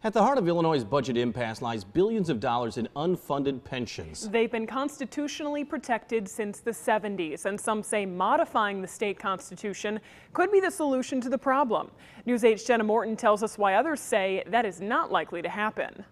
At the heart of Illinois' budget impasse lies billions of dollars in unfunded pensions. They've been constitutionally protected since the 70s, and some say modifying the state constitution could be the solution to the problem. News 8's Jenna Morton tells us why others say that is not likely to happen.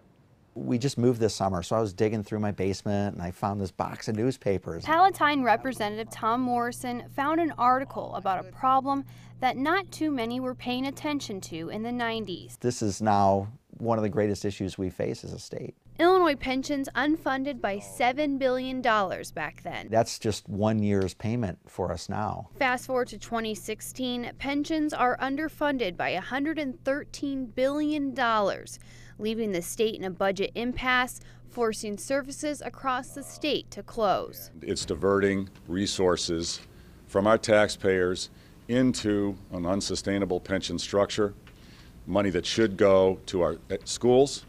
We just moved this summer, so I was digging through my basement and I found this box of newspapers. Palatine Representative Tom Morrison found an article about a problem that not too many were paying attention to in the 90s. This is now one of the greatest issues we face as a state. Illinois pensions unfunded by $7 billion back then. That's just 1 year's payment for us now. Fast forward to 2016, pensions are underfunded by $113 billion, leaving the state in a budget impasse, forcing services across the state to close. It's diverting resources from our taxpayers into an unsustainable pension structure, money that should go to our schools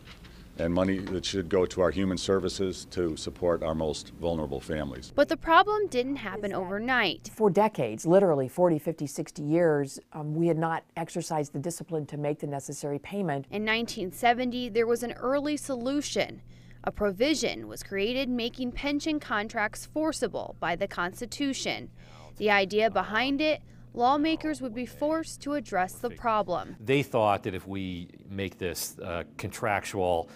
and money that should go to our human services to support our most vulnerable families. But the problem didn't happen overnight. For decades, literally 40, 50, 60 years, we had not exercised the discipline to make the necessary payment. In 1970, there was an early solution. A provision was created making pension contracts forcible by the Constitution. The idea behind it, lawmakers would be forced to address the problem. They thought that if we make this contractual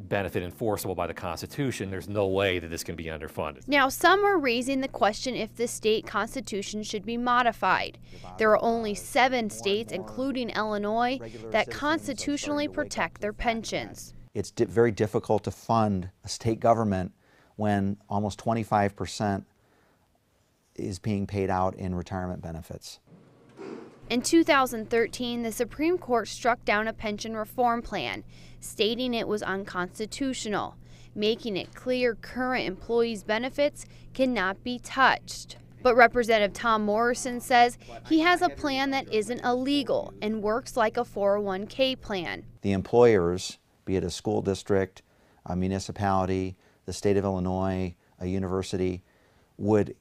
benefit enforceable by the Constitution, there's no way that this can be underfunded. Now, some are raising the question if the state constitution should be modified. There are only 7 states, including Illinois, that constitutionally protect their pensions. It's very difficult to fund a state government when almost 25% is being paid out in retirement benefits. In 2013, the Supreme Court struck down a pension reform plan, stating it was unconstitutional, making it clear current employees' benefits cannot be touched. But Representative Tom Morrison says he has a plan that isn't illegal and works like a 401k plan. The employers, be it a school district, a municipality, the state of Illinois, a university, would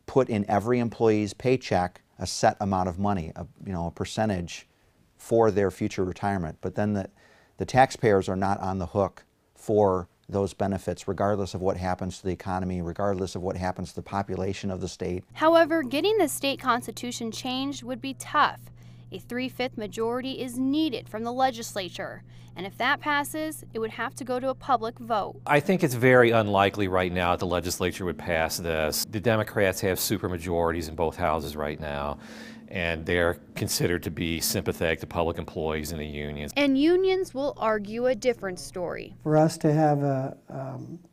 put in every employee's paycheck a set amount of money, a percentage for their future retirement. But then the taxpayers are not on the hook for those benefits, regardless of what happens to the economy, regardless of what happens to the population of the state. However, getting the state constitution changed would be tough. A 3/5 majority is needed from the legislature, and if that passes, it would have to go to a public vote. I think it's very unlikely right now that the legislature would pass this. The Democrats have supermajorities in both houses right now, and they're considered to be sympathetic to public employees and the unions. And unions will argue a different story. For us to have a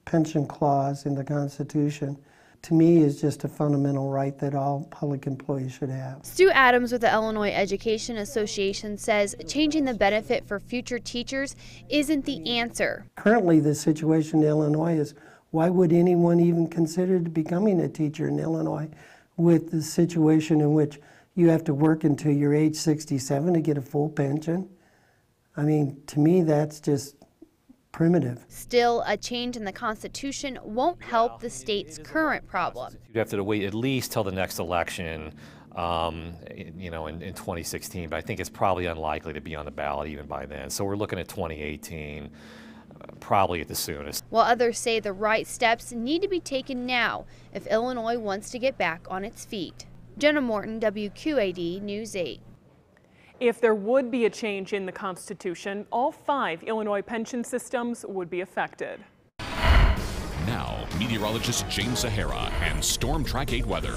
pension clause in the Constitution, to me, is just a fundamental right that all public employees should have. Stu Adams with the Illinois Education Association says changing the benefit for future teachers isn't the answer. Currently, the situation in Illinois is, why would anyone even consider becoming a teacher in Illinois with the situation in which you have to work until you're age 67 to get a full pension? I mean, to me, that's just primitive. Still, a change in the Constitution won't help the state's current problem. You'd have to wait at least till the next election, in 2016, but I think it's probably unlikely to be on the ballot even by then. So we're looking at 2018, probably at the soonest. While others say the right steps need to be taken now if Illinois wants to get back on its feet. Jenna Morton, WQAD News 8. If there would be a change in the Constitution, all 5 Illinois pension systems would be affected. Now, meteorologist James Sahara and Storm Track 8 weather.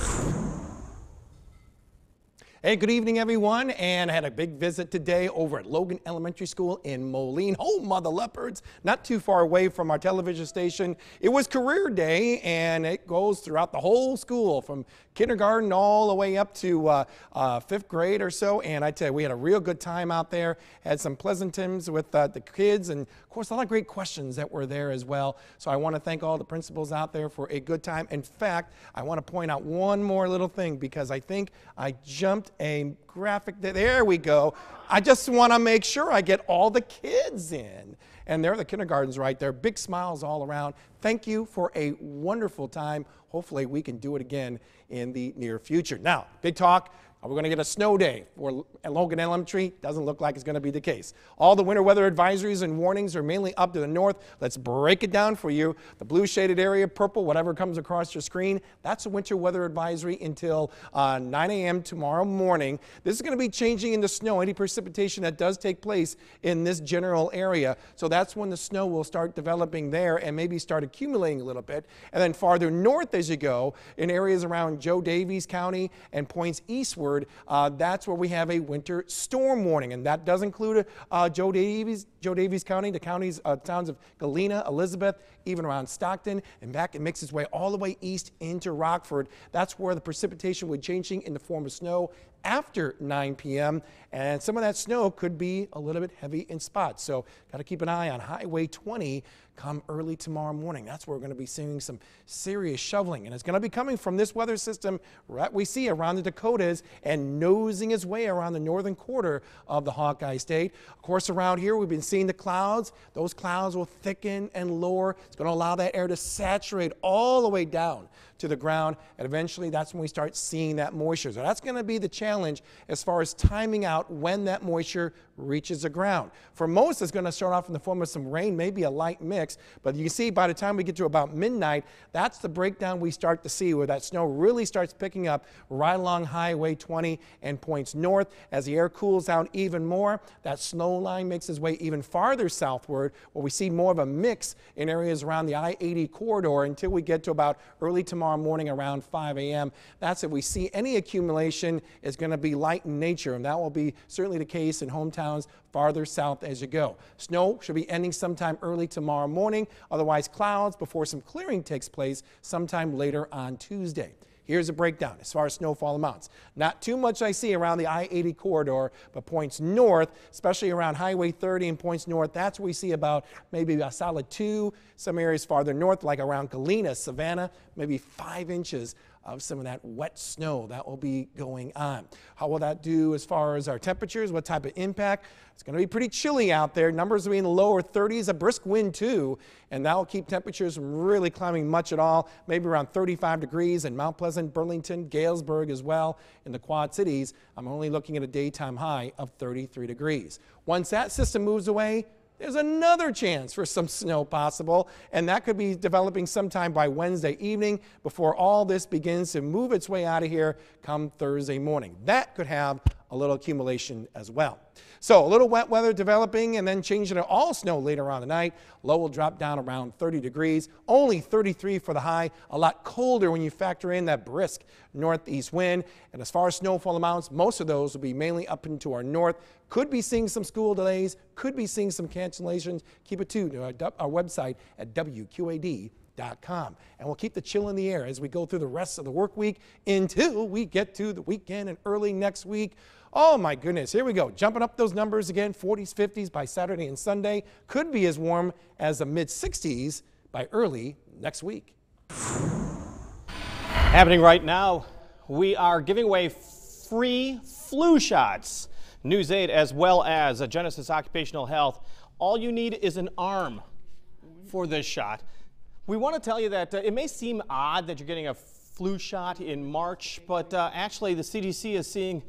Hey, good evening, everyone, and I had a big visit today over at Logan Elementary School in Moline, home of the Leopards, not too far away from our television station. It was career day, and it goes throughout the whole school from kindergarten all the way up to 5th grade or so, and I tell you, we had a real good time out there, had some pleasant times with the kids, and of course, a lot of great questions that were there as well. So I want to thank all the principals out there for a good time. In fact, I want to point out one more little thing, because I think I jumped a graphic. There we go. I just want to make sure I get all the kids in. And there are the kindergartens right there. Big smiles all around. Thank you for a wonderful time. Hopefully we can do it again in the near future. Now, big talk. Are we going to get a snow day for Logan Elementary? Doesn't look like it's going to be the case. All the winter weather advisories and warnings are mainly up to the north. Let's break it down for you. The blue shaded area, purple, whatever comes across your screen, that's a winter weather advisory until 9 a.m. tomorrow morning. This is going to be changing into snow, any precipitation that does take place in this general area. So that's when the snow will start developing there and maybe start accumulating a little bit. And then farther north as you go, in areas around Joe Davies County and points eastward, that's where we have a winter storm warning, and that does include Joe Davies County, the counties, towns of Galena, Elizabeth, even around Stockton, and back it makes its way all the way east into Rockford. That's where the precipitation would changing in the form of snow after 9 p.m. and some of that snow could be a little bit heavy in spots. So got to keep an eye on Highway 20 come early tomorrow morning. That's where we're going to be seeing some serious shoveling, and it's going to be coming from this weather system that we see around the Dakotas and nosing its way around the northern quarter of the Hawkeye State. Of course, around here we've been seeing the clouds. Those clouds will thicken and lower. It's going to allow that air to saturate all the way down to the ground, and eventually that's when we start seeing that moisture. So that's going to be the challenge as far as timing out when that moisture reaches the ground. For most, it's going to start off in the form of some rain, maybe a light mix, but you can see by the time we get to about midnight, that's the breakdown we start to see where that snow really starts picking up right along Highway 20 and points north. As the air cools down even more, that snow line makes its way even farther southward, where we see more of a mix in areas around the I-80 corridor until we get to about early tomorrow morning around 5 a.m. That's if we see any accumulation is going to be light in nature, and that will be certainly the case in hometowns farther south as you go. Snow should be ending sometime early tomorrow morning, otherwise clouds before some clearing takes place sometime later on Tuesday. Here's a breakdown as far as snowfall amounts. Not too much I see around the I-80 corridor, but points north, especially around Highway 30 and points north, that's where we see about maybe a solid 2. Some areas farther north, like around Galena, Savannah, maybe 5 inches of some of that wet snow that will be going on. How will that do as far as our temperatures? What type of impact? It's going to be pretty chilly out there. Numbers will be in the lower 30s, a brisk wind too, and that will keep temperatures from really climbing much at all, maybe around 35 degrees in Mount Pleasant, Burlington, Galesburg as well. In the Quad Cities, I'm only looking at a daytime high of 33 degrees. Once that system moves away, there's another chance for some snow possible, and that could be developing sometime by Wednesday evening before all this begins to move its way out of here come Thursday morning. That could have a little accumulation as well. So a little wet weather developing and then changing to all snow later on tonight. Low will drop down around 30 degrees, only 33 for the high. A lot colder when you factor in that brisk northeast wind. And as far as snowfall amounts, most of those will be mainly up into our north. Could be seeing some school delays, could be seeing some cancellations. Keep it tuned to our website at WQAD.com. And we'll keep the chill in the air as we go through the rest of the work week until we get to the weekend and early next week. Oh my goodness, here we go. Jumping up those numbers again, 40s, 50s by Saturday and Sunday. Could be as warm as the mid-60s by early next week. Happening right now, we are giving away free flu shots. News 8 as well as Genesis Occupational Health. All you need is an arm for this shot. We want to tell you that it may seem odd that you're getting a flu shot in March, but actually the CDC is seeing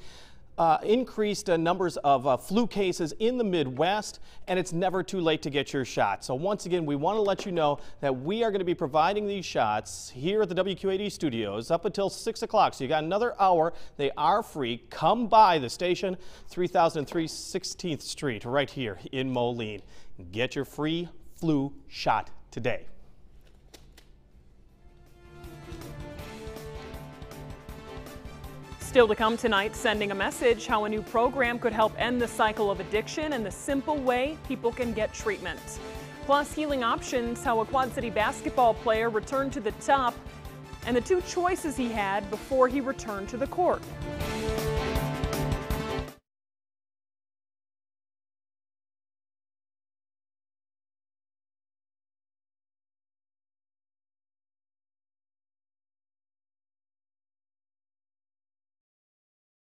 increased numbers of flu cases in the Midwest, and it's never too late to get your shot. So once again, we want to let you know that we are going to be providing these shots here at the WQAD studios up until 6 o'clock. So you got another hour. They are free. Come by the station, 3003 16th Street, right here in Moline. Get your free flu shot today. Still to come tonight, sending a message how a new program could help end the cycle of addiction and the simple way people can get treatment. Plus, healing options, how a Quad City basketball player returned to the top, and the 2 choices he had before he returned to the court.